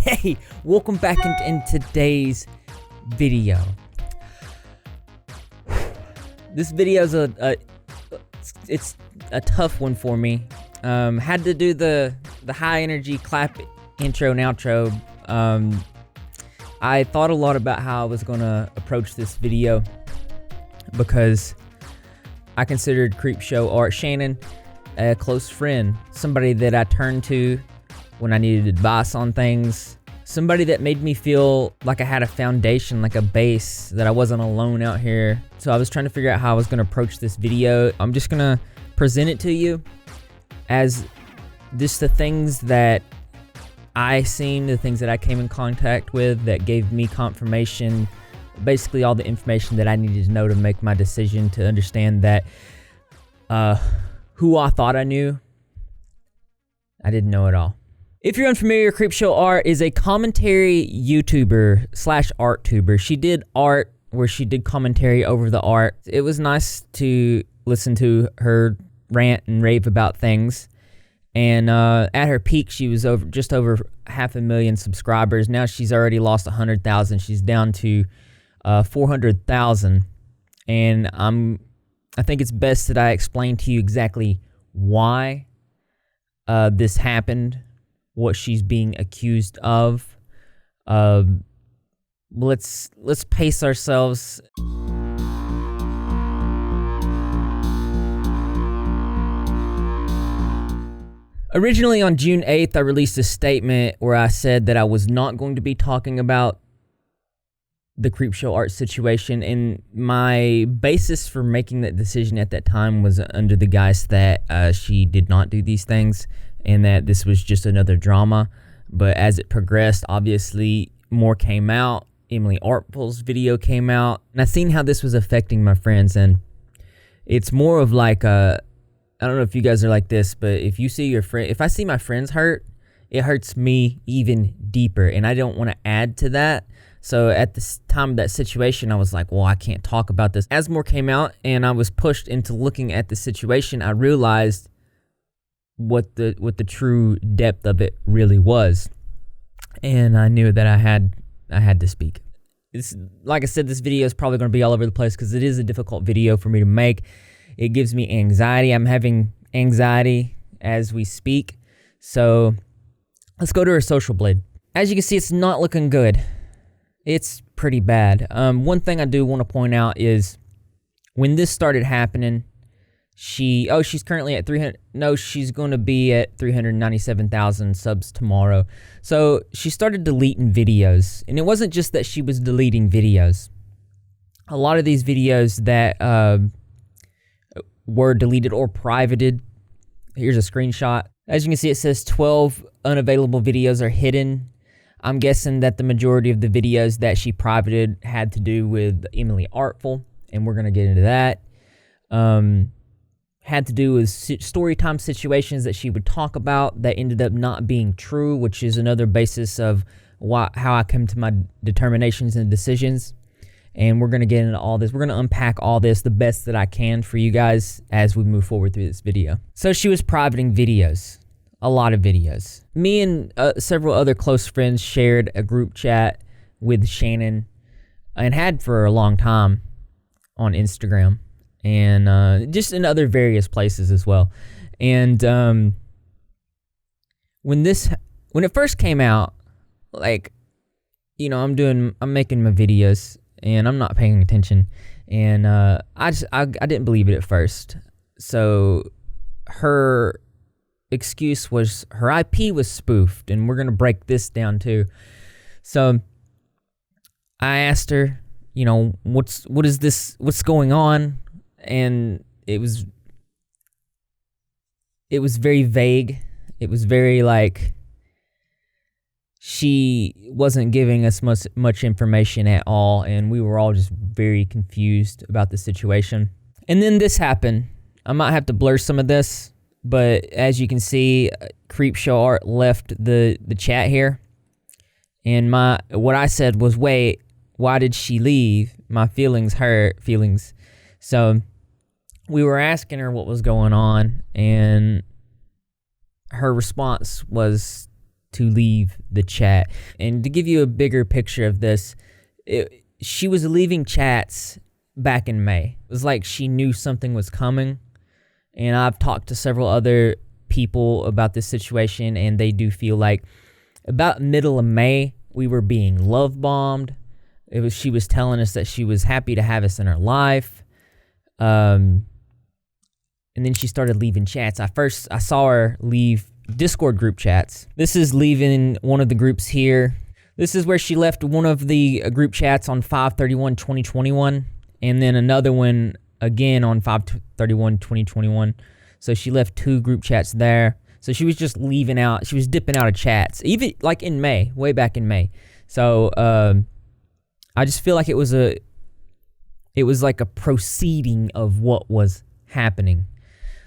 Hey, welcome back in today's video. This video is it's a tough one for me. Had to do the high energy clap intro and outro. I thought a lot about how I was gonna approach this video because I considered Creepshow Art Shannon a close friend, somebody that I turned to when I needed advice on things, somebody that made me feel like I had a foundation, like a base, that I wasn't alone out here. So I was trying to figure out how I was going to approach this video. I'm just going to present it to you as just the things that I seen, the things that I came in contact with that gave me confirmation, basically all the information that I needed to know to make my decision, to understand that who I thought I knew, I didn't know at all. If you're unfamiliar, Creepshow Art is a commentary YouTuber slash art tuber. She did art where she did commentary over the art. It was nice to listen to her rant and rave about things. And at her peak, she was just over 500,000 subscribers. Now she's already lost 100,000. She's down to 400,000. And I think it's best that I explain to you exactly why this happened, what she's being accused of. Let's pace ourselves. Originally on June 8th, I released a statement where I said that I was not going to be talking about the Creepshow Art situation, and my basis for making that decision at that time was under the guise that she did not do these things and that this was just another drama. But as it progressed, obviously more came out. Emily Artful's video came out, and I seen how this was affecting my friends. And it's more of like I don't know if you guys are like this, but if you see your friend, if I see my friends hurt, it hurts me even deeper, and I don't want to add to that. So at this time of that situation, I was like, well, I can't talk about this. As more came out and I was pushed into looking at the situation, I realized what the true depth of it really was. And I knew that I had to speak. It's, like I said, this video is probably going to be all over the place because it is a difficult video for me to make. It gives me anxiety. I'm having anxiety as we speak. So let's go to her social blade. As you can see, it's not looking good. It's pretty bad. One thing I do want to point out is when this started happening, she's currently at 300. No, she's going to be at 397,000 subs tomorrow. So she started deleting videos, and it wasn't just that she was deleting videos. A lot of these videos that were deleted or privated. Here's a screenshot. As you can see, it says 12 unavailable videos are hidden. I'm guessing that the majority of the videos that she privated had to do with Emily Artful, and we're going to get into that. Had to do with story time situations that she would talk about that ended up not being true, which is another basis of how I come to my determinations and decisions. And we're going to get into all this. We're going to unpack all this the best that I can for you guys as we move forward through this video. So she was privating videos. A lot of videos. Me and several other close friends shared a group chat with Shannon and had for a long time on Instagram and just in other various places as well. And when it first came out, like, you know, I'm making my videos and I'm not paying attention, and I didn't believe it at first. So her excuse was her IP was spoofed, and we're gonna break this down too. So I asked her, you know, what's going on, and it was very vague. It was very like she wasn't giving us much information at all, and we were all just very confused about the situation. And then this happened. I might have to blur some of this, but as you can see, Creepshow Art left the chat here, and what I said was, wait, why did she leave? My feelings hurt. So we were asking her what was going on, and her response was to leave the chat. And to give you a bigger picture of this, she was leaving chats back in May. It was like she knew something was coming. And I've talked to several other people about this situation, and they do feel like about middle of May, we were being love bombed. She was telling us that she was happy to have us in her life. And then she started leaving chats. I saw her leave Discord group chats. This is leaving one of the groups here. This is where she left one of the group chats on 5/31/2021, and then another one again on 5/31/2021. So she left 2 group chats there. So she was just leaving out. She was dipping out of chats, even like in May, way back in May. So I just feel like it was like a proceeding of what was happening.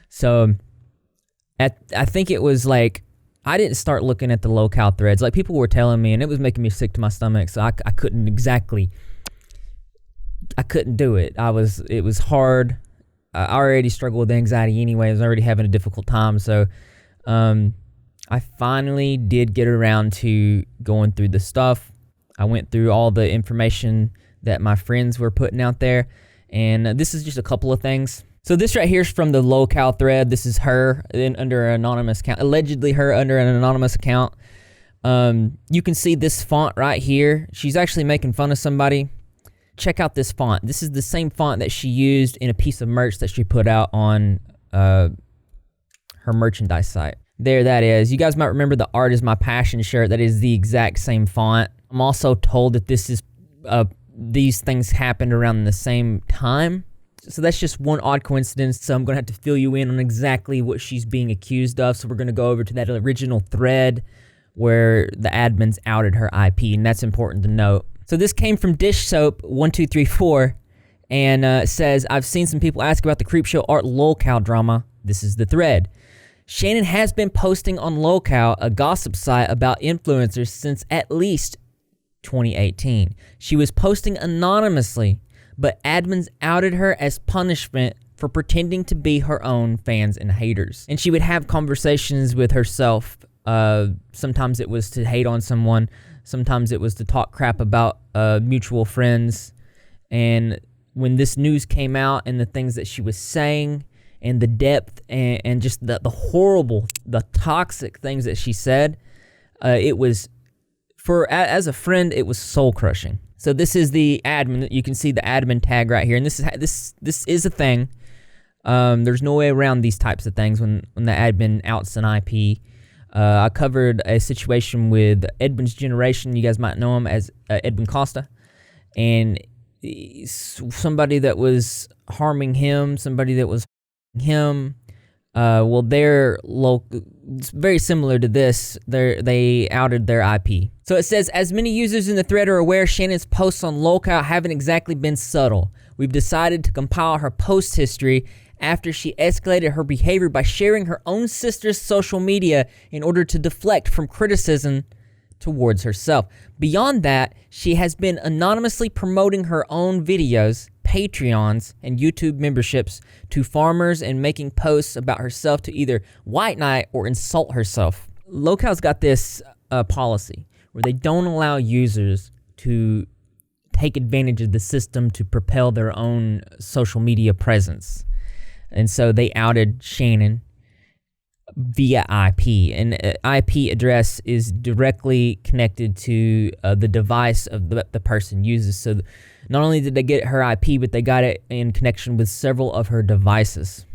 So I think it was like, I didn't start looking at the locale threads. Like, people were telling me, and it was making me sick to my stomach, so I couldn't do it. It was hard. I already struggled with anxiety anyway. I was already having a difficult time. So I finally did get around to going through the stuff. I went through all the information that my friends were putting out there, and this is just a couple of things. So this right here is from the locale thread. This is her under an anonymous account, allegedly her under an anonymous account. You can see this font right here. She's actually making fun of somebody. Check out this font. This is the same font that she used in a piece of merch that she put out on her merchandise site. There that is. You guys might remember the Art is My Passion shirt. That is the exact same font. I'm also told that these things happened around the same time. So that's just one odd coincidence. So I'm going to have to fill you in on exactly what she's being accused of. So we're going to go over to that original thread where the admins outed her IP, and that's important to note. So this came from Dish Soap 1234, and says, I've seen some people ask about the Creepshow Art locale drama. This is the thread. Shannon has been posting on Locale, a gossip site about influencers, since at least 2018. She was posting anonymously, but admins outed her as punishment for pretending to be her own fans and haters. And she would have conversations with herself. Sometimes it was to hate on someone. Sometimes it was to talk crap about mutual friends. And when this news came out and the things that she was saying and the depth and just the horrible, the toxic things that she said, it was, as a friend, it was soul crushing. So this is the admin. You can see the admin tag right here, and this is a thing. There's no way around these types of things when the admin outs an IP. I covered a situation with Edwin's Generation. You guys might know him as Edwin Costa, and somebody that was harming him, somebody that was him. Well, it's very similar to this. They outed their IP. So it says, as many users in the thread are aware, Shannon's posts on Locale haven't exactly been subtle. We've decided to compile her post history after she escalated her behavior by sharing her own sister's social media in order to deflect from criticism towards herself. Beyond that, she has been anonymously promoting her own videos, Patreons, and YouTube memberships to farmers and making posts about herself to either white knight or insult herself. Locale's got this policy where they don't allow users to take advantage of the system to propel their own social media presence. And so they outed Shannon via IP. And IP address is directly connected to the device of the person uses. So not only did they get her IP, but they got it in connection with several of her devices.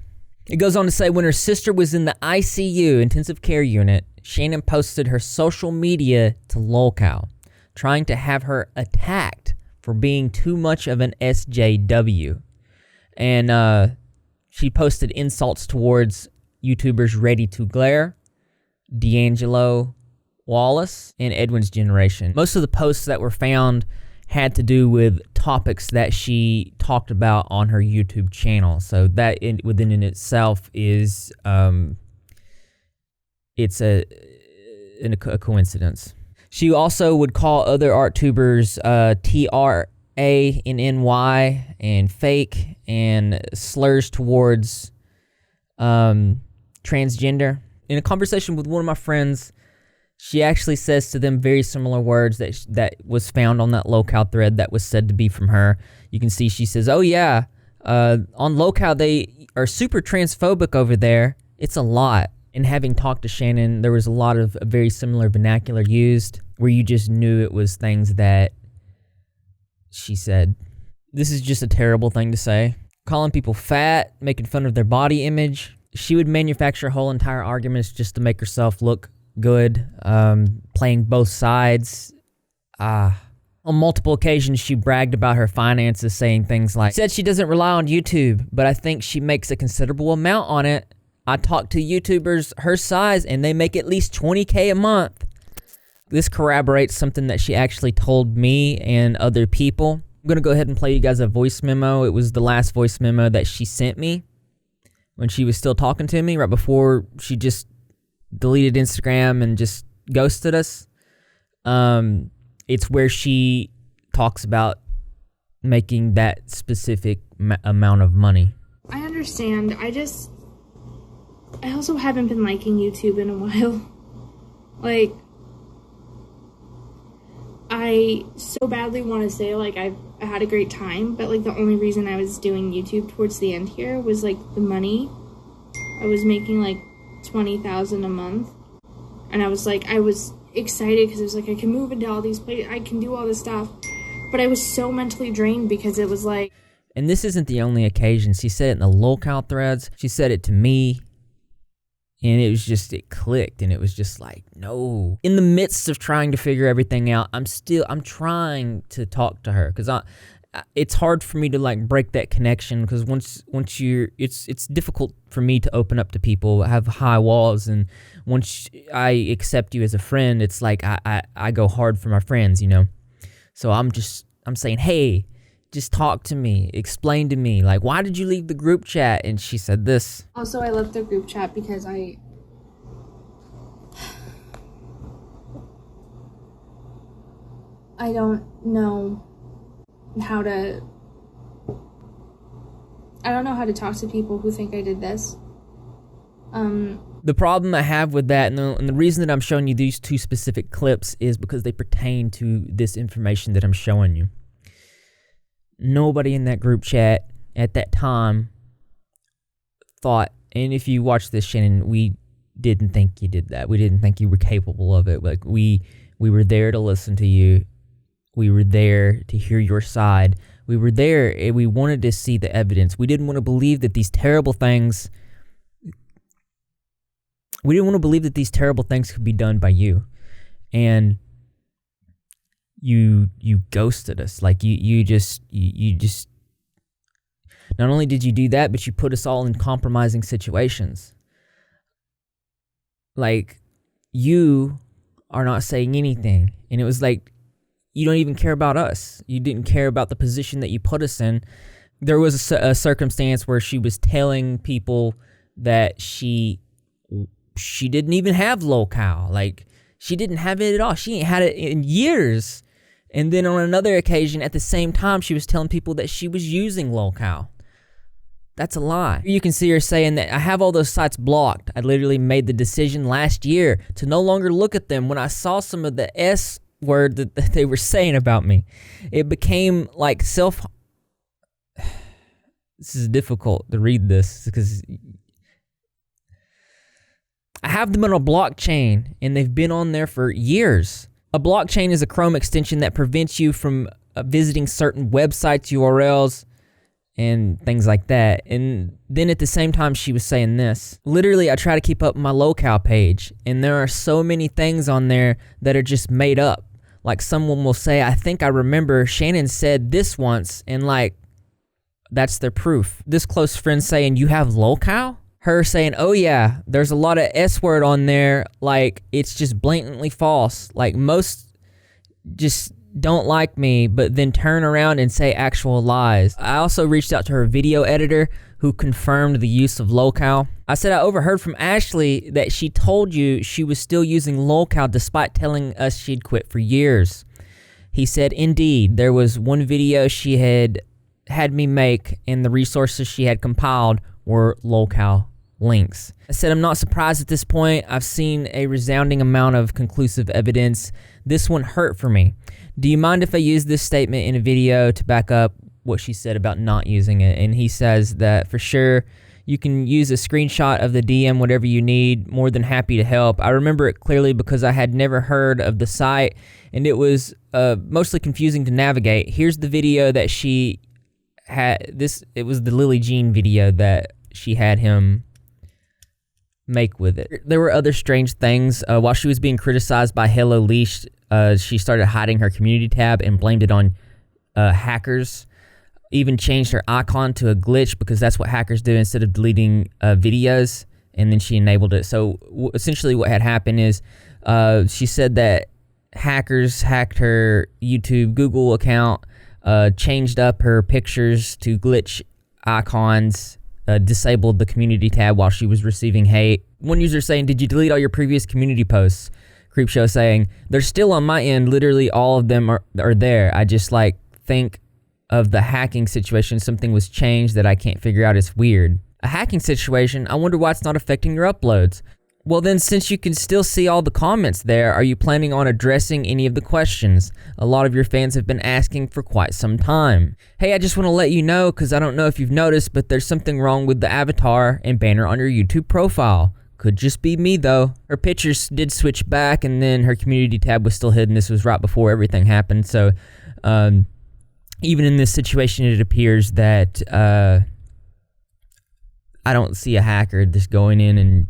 It goes on to say, when her sister was in the ICU, intensive care unit, Shannon posted her social media to Locale, trying to have her attacked for being too much of an SJW. And she posted insults towards YouTubers Ready to Glare, D'Angelo Wallace, and Edwin's Generation. Most of the posts that were found had to do with topics that she talked about on her YouTube channel. So that within itself is it's a coincidence. She also would call other art tubers TRANNY and fake, and slurs towards transgender. In a conversation with one of my friends, She actually says to them very similar words that was found on that locale thread that was said to be from her. You can see she says, oh yeah, on locale they are super transphobic over there. It's a lot. And having talked to Shannon, there was a lot of very similar vernacular used where you just knew it was things that she said. This is just a terrible thing to say. Calling people fat, making fun of their body image. She would manufacture whole entire arguments just to make herself look good, playing both sides. On multiple occasions, she bragged about her finances, saying things like, said she doesn't rely on YouTube, but I think she makes a considerable amount on it. I talk to YouTubers her size and they make at least $20K a month. This corroborates something that she actually told me and other people. I'm going to go ahead and play you guys a voice memo. It was the last voice memo that she sent me when she was still talking to me, right before she just deleted Instagram and just ghosted us. It's where she talks about making that specific amount of money. I understand. I also haven't been liking YouTube in a while. Like, I so badly want to say, like, I had a great time, but, like, the only reason I was doing YouTube towards the end here was, like, the money. I was making, like, $20,000 a month, and I was excited because it was, like, I can move into all these places, I can do all this stuff, but I was so mentally drained because it was, like... And this isn't the only occasion. She said it in the locale threads. She said it to me. And it was just, it clicked, and it was just like, no. In the midst of trying to figure everything out, I'm trying to talk to her, because it's hard for me to, like, break that connection, because once it's difficult for me to open up to people. I have high walls, and once I accept you as a friend, it's like I go hard for my friends, you know? So I'm saying, hey, just talk to me, explain to me, like, why did you leave the group chat? And she said this. Also, I left the group chat because I don't know how to talk to people who think I did this. The problem I have with that, and the reason that I'm showing you these two specific clips is because they pertain to this information that I'm showing you. Nobody in that group chat at that time thought, and if you watch this, Shannon, we didn't think you did that. We didn't think you were capable of it. Like, we were there to listen to you. We were there to hear your side. We were there and we wanted to see the evidence. We didn't want to believe that these terrible things could be done by you. And you ghosted us. Like, you just not only did you do that, but you put us all in compromising situations. Like, you are not saying anything, and it was like, you don't even care about us. You didn't care about the position that you put us in. There was a circumstance where she was telling people that she didn't even have locale. Like, she didn't have it at all. She ain't had it in years. And then on another occasion, at the same time, she was telling people that she was using locale. That's a lie. You can see her saying that I have all those sites blocked. I literally made the decision last year to no longer look at them when I saw some of the S word that they were saying about me. It became like this is difficult to read this because I have them on a blockchain and they've been on there for years. A blockchain is a Chrome extension that prevents you from visiting certain websites, URLs, and things like that. And then at the same time, she was saying this. Literally, I try to keep up my locale page, and there are so many things on there that are just made up. Like, someone will say, I think I remember Shannon said this once, and like, that's their proof. This close friend saying, you have locale? Her saying, oh yeah, there's a lot of S word on there, like, it's just blatantly false. Like, most just don't like me, but then turn around and say actual lies. I also reached out to her video editor, who confirmed the use of locale. I said I overheard from Ashley that she told you she was still using locale despite telling us she'd quit for years. He said, indeed, there was one video she had me make, and the resources she had compiled were locale links. I said I'm not surprised at this point. I've seen a resounding amount of conclusive evidence. This one hurt for me. Do you mind if I use this statement in a video to back up what she said about not using it? And he says that for sure you can use a screenshot of the DM, whatever you need. More than happy to help. I remember it clearly because I had never heard of the site and it was mostly confusing to navigate. Here's the video that she had. It was the Lily Jean video that she had him make with it. There were other strange things. While she was being criticized by Hello Leash, she started hiding her community tab and blamed it on hackers. Even changed her icon to a glitch because that's what hackers do instead of deleting videos, and then she enabled it. So essentially what had happened is she said that hackers hacked her YouTube Google account, changed up her pictures to glitch icons, disabled the community tab while she was receiving hate. One user saying, "Did you delete all your previous community posts?" Creepshow saying, "They're still on my end. Literally all of them are there. I just think of the hacking situation. Something was changed that I can't figure out. It's weird." A hacking situation? I wonder why it's not affecting your uploads. Well then, since you can still see all the comments there, are you planning on addressing any of the questions? A lot of your fans have been asking for quite some time. Hey, I just want to let you know, because I don't know if you've noticed, but there's something wrong with the avatar and banner on your YouTube profile. Could just be me though. Her pictures did switch back and then her community tab was still hidden. This was right before everything happened. So even in this situation, it appears that I don't see a hacker just going in and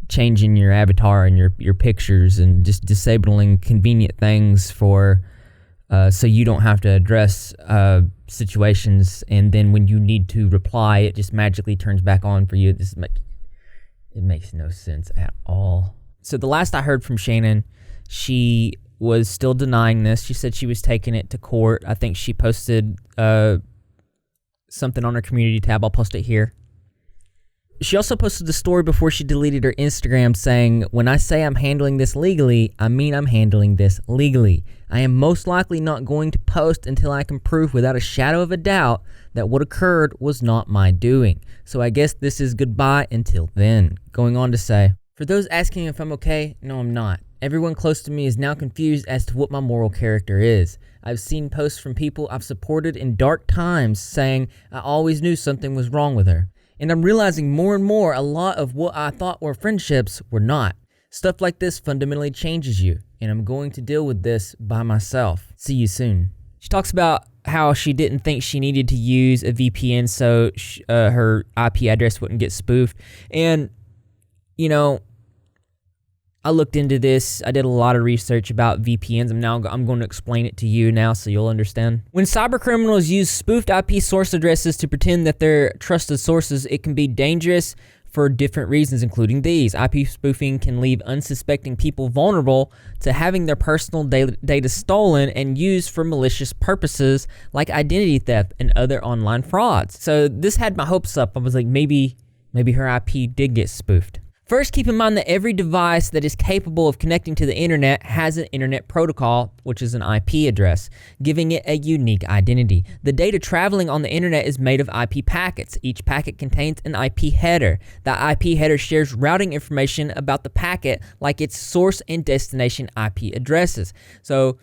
changing your avatar and your pictures and just disabling convenient things for so you don't have to address situations, and then when you need to reply, it just magically turns back on for you. It makes no sense at all. So the last I heard from Shannon, she was still denying this. She said she was taking it to court. I think she posted something on her community tab. I'll post it here. She also posted the story before she deleted her Instagram saying, "When I say I'm handling this legally, I mean I'm handling this legally. I am most likely not going to post until I can prove without a shadow of a doubt that what occurred was not my doing. So I guess this is goodbye until then." Going on to say, "For those asking if I'm okay, no I'm not. Everyone close to me is now confused as to what my moral character is. I've seen posts from people I've supported in dark times saying I always knew something was wrong with her. And I'm realizing more and more a lot of what I thought were friendships were not. Stuff like this fundamentally changes you, and I'm going to deal with this by myself. See you soon." She talks about how she didn't think she needed to use a VPN so her IP address wouldn't get spoofed. And, you know, I looked into this. I did a lot of research about VPNs. I'm going to explain it to you now so you'll understand. When cybercriminals use spoofed IP source addresses to pretend that they're trusted sources, it can be dangerous for different reasons, including these. IP spoofing can leave unsuspecting people vulnerable to having their personal data stolen and used for malicious purposes like identity theft and other online frauds. So this had my hopes up. I was like, maybe her IP did get spoofed. First, keep in mind that every device that is capable of connecting to the internet has an internet protocol, which is an IP address, giving it a unique identity. The data traveling on the internet is made of IP packets. Each packet contains an IP header. The IP header shares routing information about the packet, like its source and destination IP addresses. So,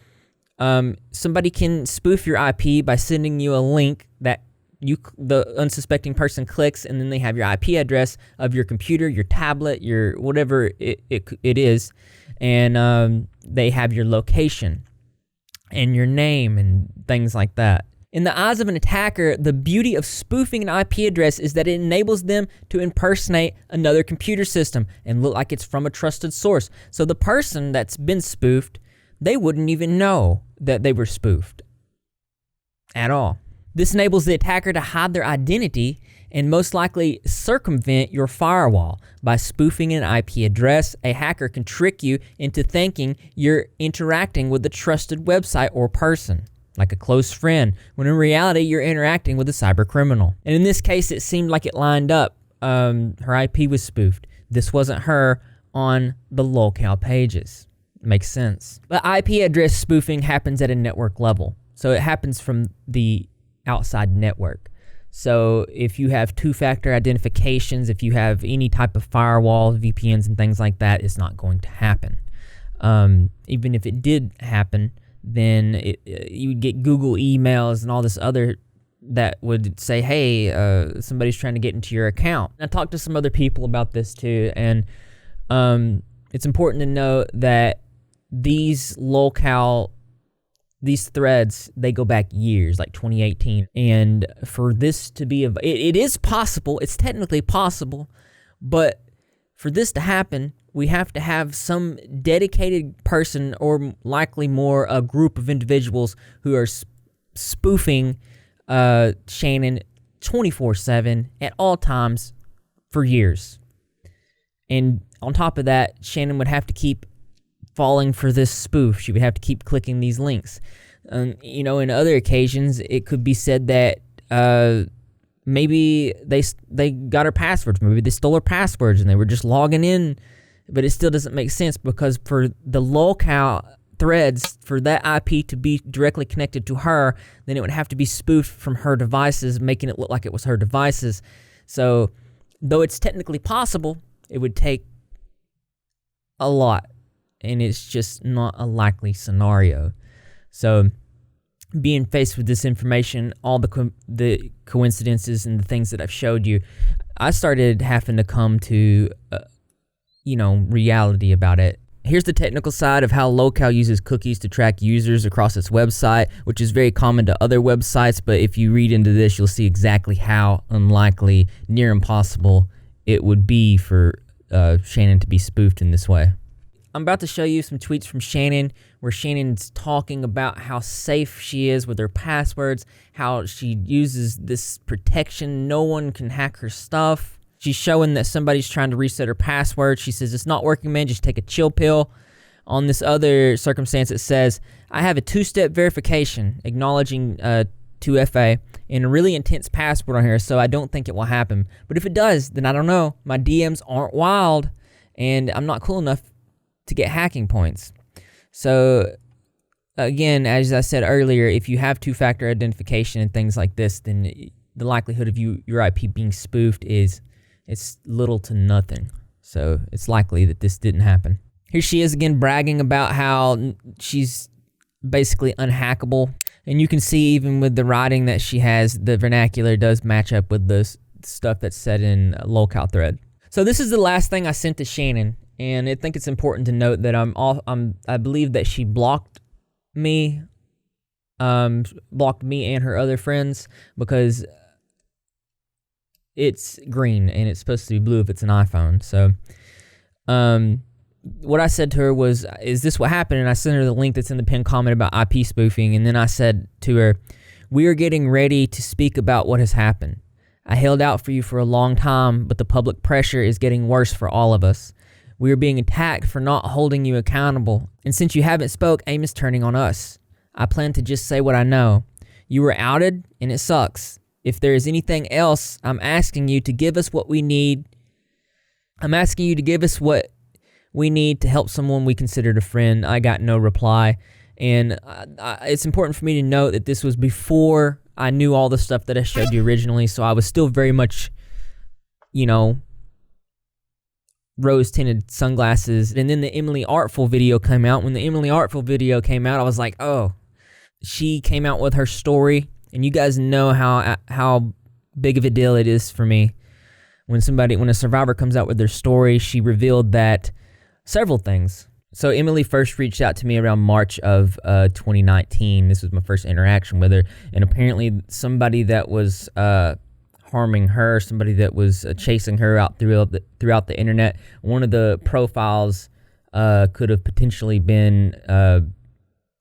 somebody can spoof your IP by sending you a link that the unsuspecting person clicks, and then they have your IP address of your computer, your tablet, your whatever it is, and they have your location and your name and things like that. In the eyes of an attacker, the beauty of spoofing an IP address is that it enables them to impersonate another computer system and look like it's from a trusted source. So the person that's been spoofed, they wouldn't even know that they were spoofed at all. This enables the attacker to hide their identity and most likely circumvent your firewall. By spoofing an IP address, a hacker can trick you into thinking you're interacting with a trusted website or person, like a close friend, when in reality you're interacting with a cyber criminal. And in this case, it seemed like it lined up. Her IP was spoofed. This wasn't her on the locale pages. Makes sense. But IP address spoofing happens at a network level. So it happens from the outside network. So if you have two-factor identifications, if you have any type of firewall, VPNs and things like that, it's not going to happen. Even if it did happen, then you would get Google emails and all this other that would say, hey, somebody's trying to get into your account. I talked to some other people about this too, and it's important to note that these threads, they go back years, like 2018. And for this to be, it is possible, it's technically possible, but for this to happen, we have to have some dedicated person, or likely more a group of individuals who are spoofing Shannon 24/7 at all times for years. And on top of that, Shannon would have to keep falling for this spoof. She would have to keep clicking these links. In other occasions, it could be said that maybe they got her passwords. Maybe they stole her passwords and they were just logging in. But it still doesn't make sense, because for the locale threads, for that IP to be directly connected to her, then it would have to be spoofed from her devices, making it look like it was her devices. So, though it's technically possible, it would take a lot, and it's just not a likely scenario. So, being faced with this information, all the coincidences and the things that I've showed you, I started having to come to reality about it. Here's the technical side of how Locale uses cookies to track users across its website, which is very common to other websites, but if you read into this, you'll see exactly how unlikely, near impossible, it would be for Shannon to be spoofed in this way. I'm about to show you some tweets from Shannon, where Shannon's talking about how safe she is with her passwords, how she uses this protection, no one can hack her stuff. She's showing that somebody's trying to reset her password. She says, it's not working, man, just take a chill pill. On this other circumstance, it says, I have a two-step verification acknowledging 2FA and a really intense password on here, so I don't think it will happen. But if it does, then I don't know. My DMs aren't wild, and I'm not cool enough to get hacking points. So, again, as I said earlier, if you have two-factor identification and things like this, then the likelihood of your IP being spoofed it's little to nothing. So it's likely that this didn't happen. Here she is again bragging about how she's basically unhackable. And you can see even with the writing that she has, the vernacular does match up with the stuff that's said in a locale thread. So this is the last thing I sent to Shannon. And I think it's important to note that I believe that she blocked me and her other friends, because it's green and it's supposed to be blue if it's an iPhone. So what I said to her was, is this what happened? And I sent her the link that's in the pinned comment about IP spoofing. And then I said to her, we are getting ready to speak about what has happened. I held out for you for a long time, but the public pressure is getting worse for all of us. We are being attacked for not holding you accountable. And since you haven't spoke, aim is turning on us. I plan to just say what I know. You were outed and it sucks. If there is anything else, I'm asking you to give us what we need. I'm asking you to give us what we need to help someone we considered a friend. I got no reply. And it's important for me to note that this was before I knew all the stuff that I showed you originally. So I was still very much, rose-tinted sunglasses. And then the Emily Artful video came out. When the Emily Artful video came out, I was like, oh, she came out with her story. And you guys know how big of a deal it is for me. When a survivor comes out with their story, she revealed that several things. So Emily first reached out to me around March of 2019. This was my first interaction with her. And apparently somebody that was harming her, somebody that was chasing her out throughout the internet, one of the profiles could have potentially been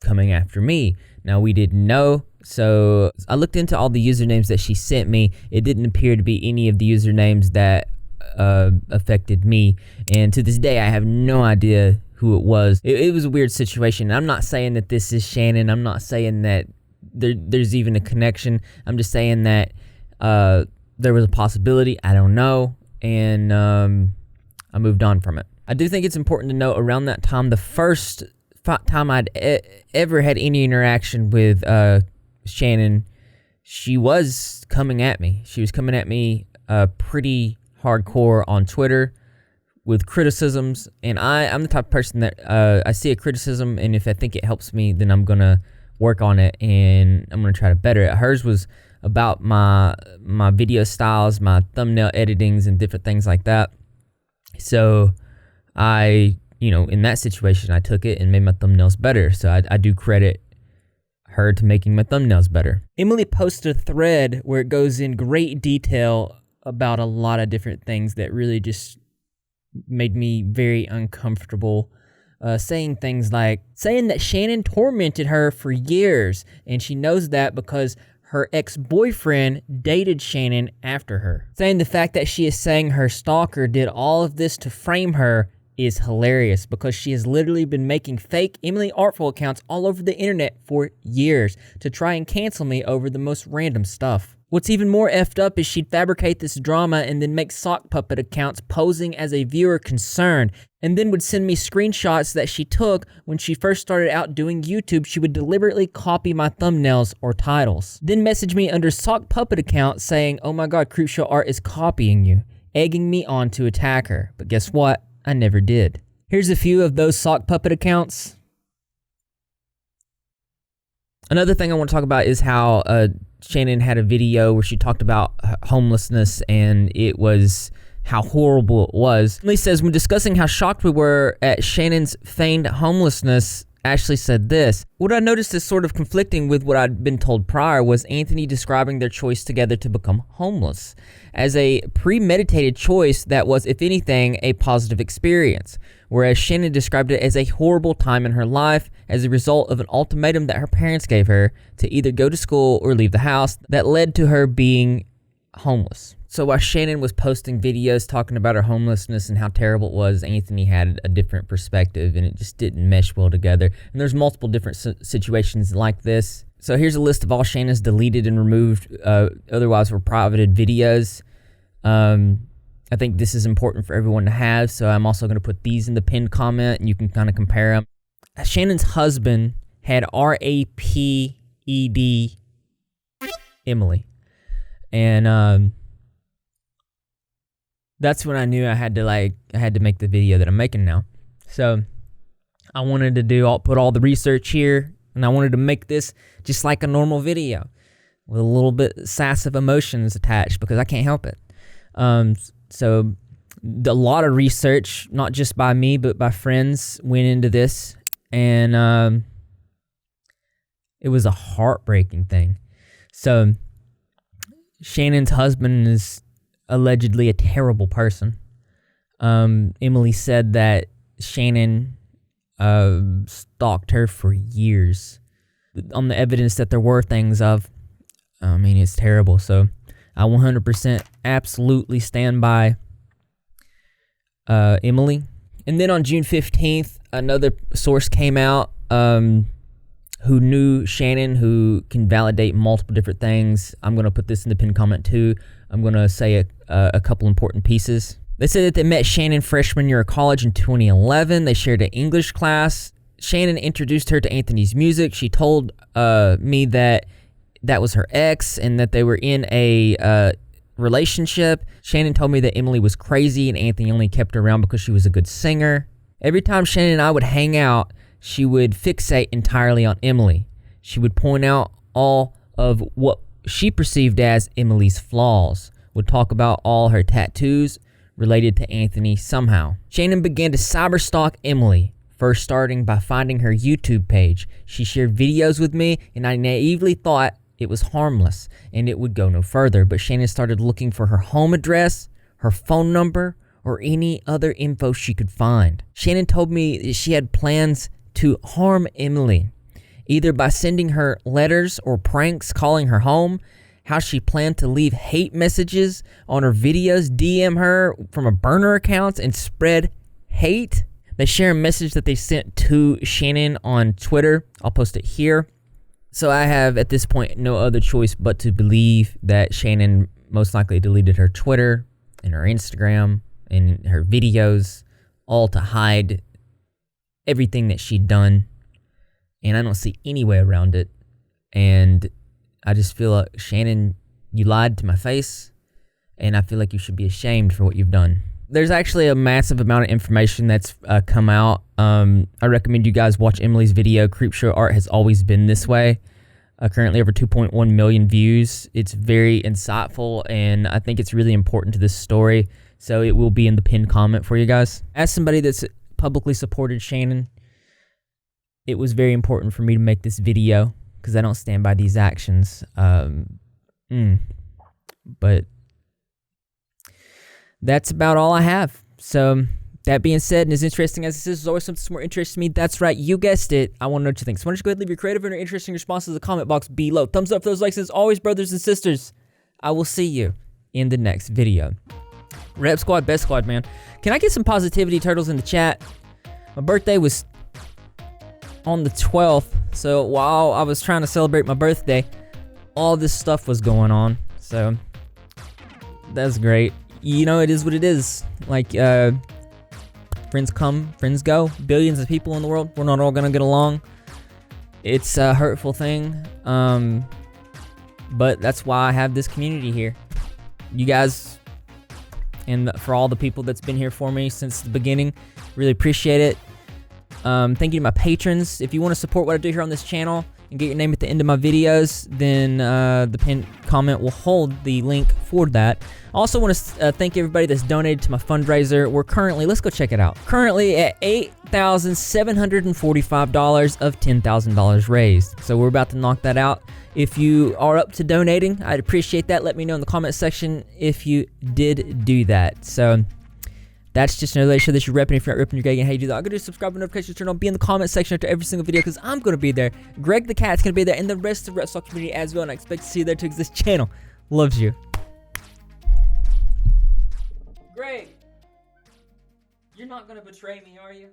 coming after me. Now, we didn't know. So I looked into all the usernames that she sent me. It didn't appear to be any of the usernames that affected me. And to this day, I have no idea who it was. It was a weird situation. I'm not saying that this is Shannon. I'm not saying that there's even a connection. I'm just saying that there was a possibility. I don't know. And I moved on from it. I do think it's important to note around that time, the first time I'd ever had any interaction with Shannon, she was coming at me. She was coming at me pretty hardcore on Twitter with criticisms, and I'm the type of person that I see a criticism, and if I think it helps me, then I'm going to work on it, and I'm going to try to better it. Hers was about my video styles, my thumbnail editings, and different things like that. So I, in that situation, I took it and made my thumbnails better. So I do credit her to making my thumbnails better. Emily posted a thread where it goes in great detail about a lot of different things that really just made me very uncomfortable. Saying things like, saying that Shannon tormented her for years, and she knows that because her ex-boyfriend dated Shannon after her. Saying the fact that she is saying her stalker did all of this to frame her is hilarious, because she has literally been making fake Emily Artful accounts all over the internet for years to try and cancel me over the most random stuff. What's even more effed up is she'd fabricate this drama and then make sock puppet accounts posing as a viewer concerned, and then would send me screenshots that she took when she first started out doing YouTube. She would deliberately copy my thumbnails or titles. Then message me under sock puppet account saying, "Oh my god, Creepshow Art is copying you," egging me on to attack her. But guess what? I never did. Here's a few of those sock puppet accounts. Another thing I want to talk about is how Shannon had a video where she talked about homelessness, and it was how horrible it was. Emily says, when discussing how shocked we were at Shannon's feigned homelessness, Ashley said this: "What I noticed is sort of conflicting with what I'd been told prior was Anthony describing their choice together to become homeless as a premeditated choice that was, if anything, a positive experience, whereas Shannon described it as a horrible time in her life as a result of an ultimatum that her parents gave her to either go to school or leave the house that led to her being homeless." So while Shannon was posting videos talking about her homelessness and how terrible it was, Anthony had a different perspective, and it just didn't mesh well together. And there's multiple different situations like this. So here's a list of all Shannon's deleted and removed, otherwise were privated videos. I think this is important for everyone to have, so I'm also going to put these in the pinned comment, and you can kind of compare them. Shannon's husband had RAPED Emily, and that's when I knew I had to make the video that I'm making now. So I wanted to put all the research here, and I wanted to make this just like a normal video with a little bit sass of emotions attached, because I can't help it. So a lot of research, not just by me, but by friends, went into this, and it was a heartbreaking thing. So Shannon's husband is allegedly a terrible person. Emily said that Shannon stalked her for years on the evidence that there were things of. I mean, it's terrible. So I 100% absolutely stand by Emily. And then on June 15th, another source came out who knew Shannon, who can validate multiple different things. I'm going to put this in the pinned comment too. I'm going to say a couple important pieces. They said that they met Shannon freshman year of college in 2011. They shared an English class. Shannon introduced her to Anthony's music. She told me that was her ex and that they were in a relationship. Shannon told me that Emily was crazy and Anthony only kept her around because she was a good singer. Every time Shannon and I would hang out, she would fixate entirely on Emily. She would point out all of what she perceived as Emily's flaws, would talk about all her tattoos related to Anthony somehow. Shannon began to cyberstalk Emily, first starting by finding her YouTube page. She shared videos with me, and I naively thought it was harmless and it would go no further, but Shannon started looking for her home address, her phone number, or any other info she could find. Shannon told me that she had plans to harm Emily, either by sending her letters or pranks calling her home, how she planned to leave hate messages on her videos, DM her from her burner accounts, and spread hate. They share a message that they sent to Shannon on Twitter. I'll post it here. So I have, at this point, no other choice but to believe that Shannon most likely deleted her Twitter and her Instagram and her videos, all to hide everything that she'd done. And I don't see any way around it. And I just feel like, Shannon, you lied to my face, and I feel like you should be ashamed for what you've done. There's actually a massive amount of information that's come out. I recommend you guys watch Emily's video. Creepshow Art has always been this way. Currently over 2.1 million views. It's very insightful, and I think it's really important to this story, so it will be in the pinned comment for you guys. As somebody that's publicly supported Shannon, it was very important for me to make this video, because I don't stand by these actions. But that's about all I have. So that being said, and as interesting as this is, there's always something more interesting to me. That's right, you guessed it. I want to know what you think. So why don't you go ahead and leave your creative and interesting responses in the comment box below. Thumbs up for those likes. As always, brothers and sisters, I will see you in the next video. Rep Squad, Best Squad, man. Can I get some positivity, turtles, in the chat? My birthday was on the 12th, so while I was trying to celebrate my birthday, all this stuff was going on. So that's great. You know, it is what it is. Like, friends come, friends go. Billions of people in the world. We're not all gonna get along. It's a hurtful thing. But that's why I have this community here. You guys, and for all the people that's been here for me since the beginning, really appreciate it. Thank you to my patrons. If you want to support what I do here on this channel and get your name at the end of my videos, then the pinned comment will hold the link for that. I also want to thank everybody that's donated to my fundraiser. We're currently, let's go check it out, currently at $8,745 of $10,000 raised. So we're about to knock that out. If you are up to donating, I'd appreciate that. Let me know in the comment section if you did do that. So that's just another way to show that you're repping. If you're not repping, you're getting how you do that. I'll go to subscribe and notifications turn on. Be in the comment section after every single video, because I'm going to be there. Greg the Cat's going to be there, and the rest of the Repzilla community as well. And I expect to see you there too, because this channel loves you. Greg, you're not going to betray me, are you?